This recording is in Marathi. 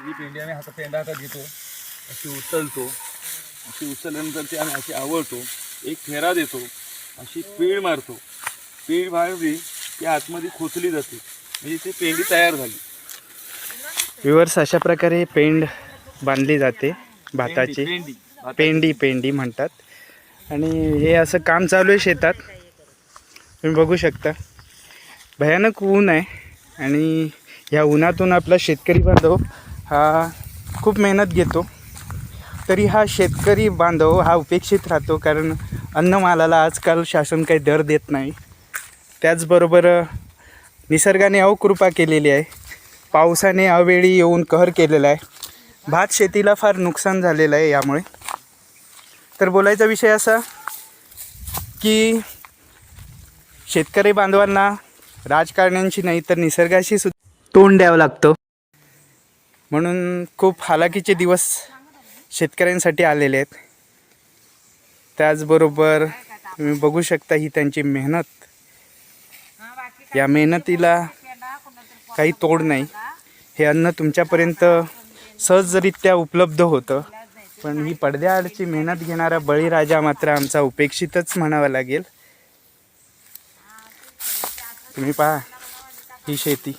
ही पेंडी आम्ही पेंडा हातात घेतो, अशी उचलतो, अशी उचलल्यानंतर ती आम्ही अशी आवळतो, एक फेरा देतो, अशी पीळ मारतो. पीळ मारली की आतमध्ये खोचली जाते, म्हणजे ती पेंडी तयार झाली. व्ह्यूअर्स, अशा प्रकारे पेंड बांधली जाते भाताची. पेंडी म्हणतात. आणि हे असं काम चालू आहे शेतात, तुम्ही बघू शकता. भयानक ऊन आहे आणि ह्या उन्हातून आपला शेतकरी बांधव हा खूप मेहनत घेतो. तरी हा शेतकरी बांधव हा उपेक्षित राहतो, कारण अन्नमालाला आजकाल शासन काही दर देत नाही. त्याचबरोबर निसर्गाने अवकृपा केलेली आहे, पावसाने अवेळी येऊन कहर केलेला आहे. भात शेतीला फार नुकसान झालेलं आहे यामुळे. तर बोलायचा विषय असा की शेतकरी बांधवांना राजकारण्यांशी नाही तर निसर्गाशी सुद्धा तोंड द्यावं लागतं. म्हणून खूप हालाकीचे दिवस शेतकऱ्यांसाठी आलेले आहेत. त्याचबरोबर तुम्ही बघू शकता ही त्यांची मेहनत. या मेहनतीला काही तोड नाही. हे अन्न तुमच्यापर्यंत सहजरित्या उपलब्ध होतं, पण ही पडद्याआडची मेहनत घेणारा बळीराजा मात्र आमचा उपेक्षितच म्हणावा लागेल. तुम्ही पहा ही शेती.